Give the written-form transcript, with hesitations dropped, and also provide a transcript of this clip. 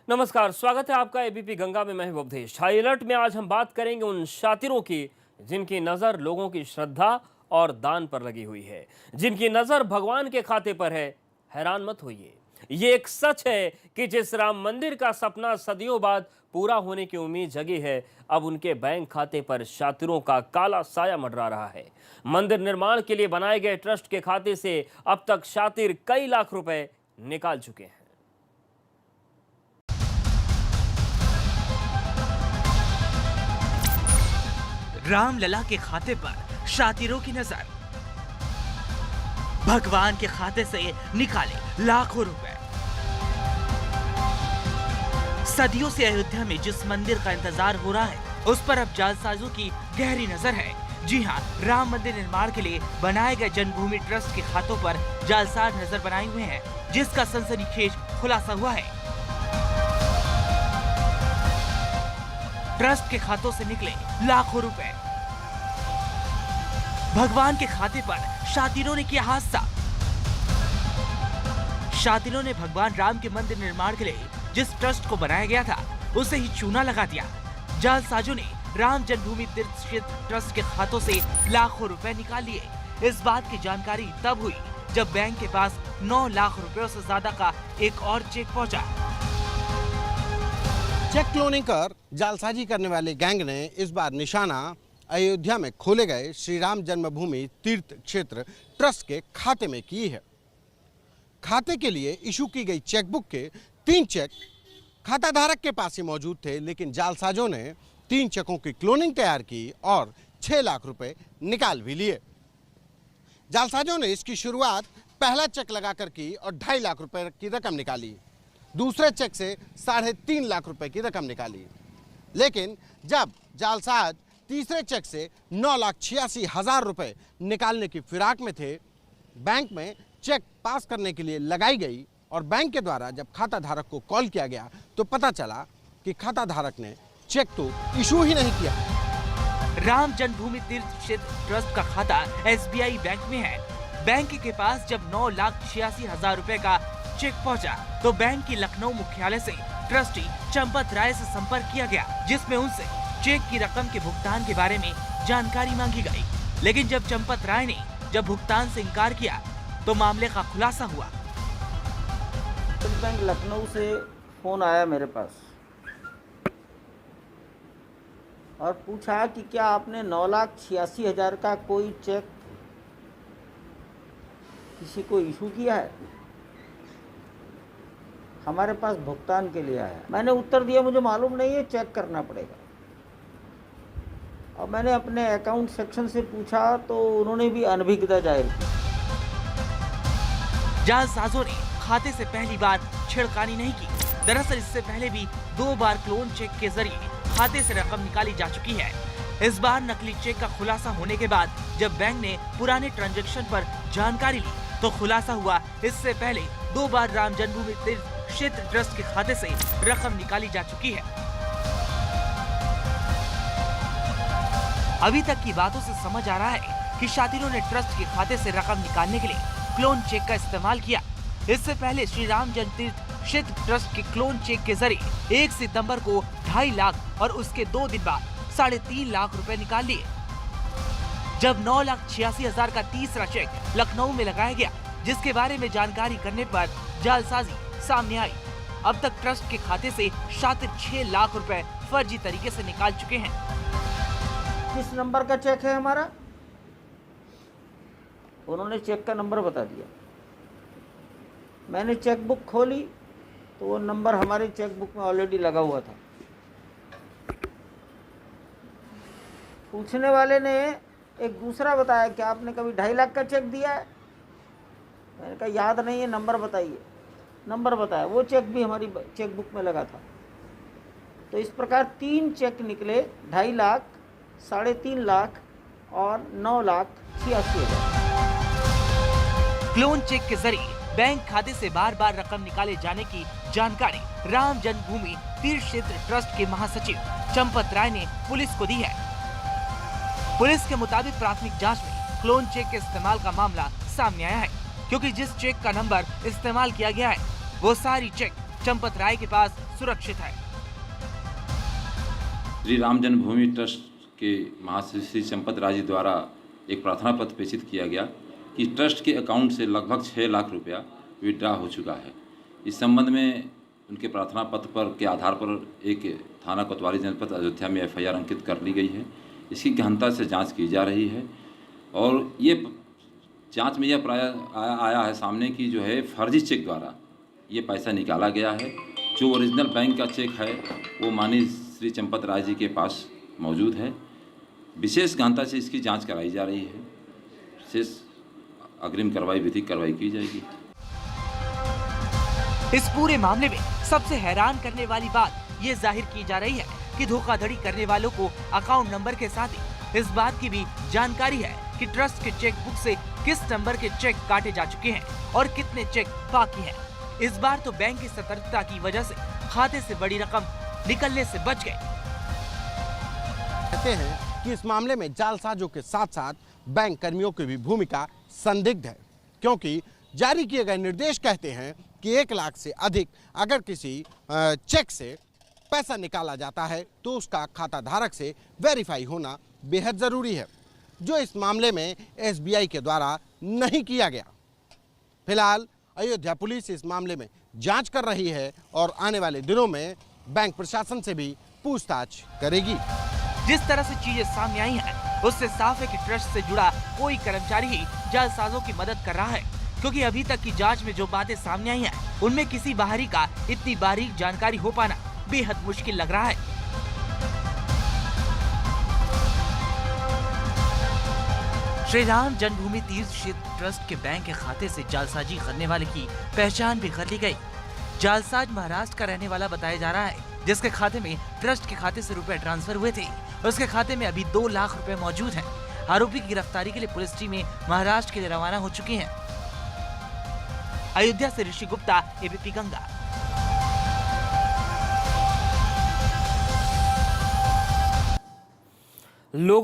नमस्कार, स्वागत है आपका एबीपी गंगा में। मैं हूं अवधेश। हाई अलर्ट में आज हम बात करेंगे उन शातिरों की जिनकी नजर लोगों की श्रद्धा और दान पर लगी हुई है, जिनकी नजर भगवान के खाते पर है। हैरान मत होइए, ये एक सच है कि जिस राम मंदिर का सपना सदियों बाद पूरा होने की उम्मीद जगी है, अब उनके बैंक खाते पर शातिरों का काला साया मंडरा रहा है। मंदिर निर्माण के लिए बनाए गए ट्रस्ट के खाते से अब तक शातिर कई लाख रुपए निकाल चुके हैं। रामलला के खाते पर शातिरों की नजर। भगवान के खाते से निकाले लाखों रुपए। सदियों से अयोध्या में जिस मंदिर का इंतजार हो रहा है, उस पर अब जालसाजों की गहरी नजर है। जी हां, राम मंदिर निर्माण के लिए बनाए गए जन्मभूमि ट्रस्ट के खातों पर जालसाज नजर बनाए हुए हैं, जिसका सनसनीखेज खुलासा हुआ है। ट्रस्ट के खातों से निकले लाखों रुपए। भगवान के खाते पर शातिरों ने किया हादसा। शातिरों ने भगवान राम के मंदिर निर्माण के लिए जिस ट्रस्ट को बनाया गया था, उसे ही चूना लगा दिया। जालसाजों ने राम जन्मभूमि तीर्थ क्षेत्र ट्रस्ट के खातों से लाखों रुपए निकाल लिए। इस बात की जानकारी तब हुई जब बैंक के पास 9 लाख रुपयों से ज्यादा का एक और चेक पहुंचा। चेक क्लोनिंग कर जालसाजी करने वाले गैंग ने इस बार निशाना अयोध्या में खोले गए श्री राम जन्मभूमि तीर्थ क्षेत्र ट्रस्ट के खाते में की है। खाते के लिए इशू की गई चेकबुक के 3 चेक खाता धारक के पास ही मौजूद थे, लेकिन जालसाजों ने 3 चेकों की क्लोनिंग तैयार की और 6 लाख रुपए निकाल भी लिए। जालसाजों ने इसकी शुरुआत पहला चेक लगाकर की और 2.5 लाख रुपए की रकम निकाली। दूसरे चेक से 3.5 लाख रुपए की रकम निकाली। लेकिन जब जालसाज तीसरे चेक से 9,86,000 रुपए निकालने की फिराक में थे, बैंक में चेक पास करने के लिए लगाई गई और बैंक के द्वारा जब खाता धारक को कॉल किया गया तो पता चला कि खाता धारक ने चेक तो इशू ही नहीं किया। राम जन्मभूमि तीर्थ क्षेत्र ट्रस्ट का खाता SBI बैंक में है। बैंक के पास जब 9,86,000 रुपए का चेक पहुंचा, तो बैंक की लखनऊ मुख्यालय से ट्रस्टी चंपत राय से संपर्क किया गया, जिसमें उनसे चेक की रकम के भुगतान के बारे में जानकारी मांगी गई। लेकिन जब चंपत राय ने भुगतान से इनकार किया, तो मामले का खुलासा हुआ। बैंक लखनऊ से फोन आया मेरे पास और पूछा कि क्या आपने 9,86,000 का कोई चेक किसी को इशू किया है, हमारे पास भुगतान के लिए आया। मैंने उत्तर दिया मुझे मालूम नहीं है, चेक करना पड़ेगा। और मैंने अपने अकाउंट सेक्शन से पूछा तो उन्होंने भी अनभिज्ञता जाहिर की। जालसाजों ने खाते से पहली बार छेड़खानी नहीं की। दरअसल इससे पहले भी 2 बार क्लोन चेक के जरिए खाते से रकम निकाली जा चुकी है। इस बार नकली चेक का खुलासा होने के बाद जब बैंक ने पुराने ट्रांजैक्शन पर जानकारी ली, तो खुलासा हुआ इससे पहले 2 बार राम जन्मभूमि तीर्थ क्षेत्र ट्रस्ट के खाते से रकम निकाली जा चुकी है। अभी तक की बातों से समझ आ रहा है कि शातिरों ने ट्रस्ट के खाते से रकम निकालने के लिए क्लोन चेक का इस्तेमाल किया। इससे पहले श्री राम जन्म तीर्थ क्षेत्र ट्रस्ट के क्लोन चेक के जरिए 1 सितंबर को 2.5 लाख और उसके 2 दिन बाद 3.5 लाख रुपए निकाल लिए। जब 9,86,000 का तीसरा चेक लखनऊ में लगाया गया, जिसके बारे में जानकारी करने पर जालसाजी सामने आई। अब तक ट्रस्ट के खाते से शातिर 6 लाख रुपए फर्जी तरीके से निकाल चुके हैं। किस नंबर का चेक है हमारा? उन्होंने चेक का नंबर बता दिया। मैंने चेक बुक खोली तो वो नंबर हमारे चेक बुक में ऑलरेडी लगा हुआ था। पूछने वाले ने एक दूसरा बताया कि आपने कभी 2.5 लाख का चेक दिया है? मैंने कहा याद नहीं है, नंबर बताइए। नंबर बताया, वो चेक भी हमारी चेक बुक में लगा था। तो इस प्रकार 3 चेक निकले, 2.5 लाख, 3.5 लाख और 9,86,000। क्लोन चेक के जरिए बैंक खाते से बार बार रकम निकाले जाने की जानकारी राम जन्मभूमि तीर्थ क्षेत्र ट्रस्ट के महासचिव चंपत राय ने पुलिस को दी है। पुलिस के मुताबिक प्राथमिक जांच में क्लोन चेक के इस्तेमाल का मामला सामने आया है, क्योंकि जिस चेक का नंबर इस्तेमाल किया गया है वो सारी चेक चंपत राय के पास सुरक्षित है। श्री राम जन्मभूमि ट्रस्ट के महाश्री श्री चंपत राय जी द्वारा एक प्रार्थना पत्र प्रेषित किया गया कि ट्रस्ट के अकाउंट से लगभग 6 लाख रुपया विड्रा हो चुका है। इस संबंध में उनके प्रार्थना पत्र पर के आधार पर एक थाना कोतवाली जनपद अयोध्या में FIR अंकित कर ली गई है। इसकी गहनता से जांच की जा रही है और ये जांच में यह प्राय आया है सामने कि जो है फर्जी चेक द्वारा ये पैसा निकाला गया है। जो ओरिजिनल बैंक का चेक है वो माननीय श्री चंपत राय जी के पास मौजूद है। विशेष गहनता से इसकी जांच कराई जा रही है। विशेष अग्रिम कार्रवाई विधिक कार्रवाई की जाएगी। इस पूरे मामले में सबसे हैरान करने वाली बात ये जाहिर की जा रही है कि धोखाधड़ी करने वालों को अकाउंट नंबर के साथ ही इस बात की भी जानकारी है कि ट्रस्ट के चेक बुक से किस नंबर के चेक काटे जा चुके हैं और कितने चेक बाकी हैं। इस बार तो बैंक की सतर्कता की वजह से खाते से बड़ी रकम निकलने से बच गए। कहते हैं कि इस मामले में जालसाजों के साथ साथ बैंक कर्मियों की भी भूमिका संदिग्ध है, क्योंकि जारी किए गए निर्देश कहते हैं कि 1 लाख से अधिक अगर किसी चेक से पैसा निकाला जाता है तो उसका खाता धारक से वेरीफाई होना बेहद जरूरी है, जो इस मामले में SBI के द्वारा नहीं किया गया। फिलहाल अयोध्या पुलिस इस मामले में जांच कर रही है और आने वाले दिनों में बैंक प्रशासन से भी पूछताछ करेगी। जिस तरह से चीजें सामने आई हैं, उससे साफ है कि ट्रस्ट से जुड़ा कोई कर्मचारी ही जालसाजों की मदद कर रहा है, क्योंकि अभी तक की जांच में जो बातें सामने आई हैं, उनमें किसी बाहरी का इतनी बारीक जानकारी हो पाना बेहद मुश्किल लग रहा है। श्री राम जन्मभूमि तीर्थ क्षेत्र ट्रस्ट के बैंक के खाते से जालसाजी करने वाले की पहचान भी कर ली गई। जालसाज महाराष्ट्र का रहने वाला बताया जा रहा है, जिसके खाते में ट्रस्ट के खाते से रुपए ट्रांसफर हुए थे। उसके खाते में अभी 2 लाख रुपए मौजूद हैं। आरोपी की गिरफ्तारी के लिए पुलिस टीमें महाराष्ट्र के लिए रवाना हो चुकी हैं। अयोध्या से ऋषि गुप्ता, ABP गंगा। लोगों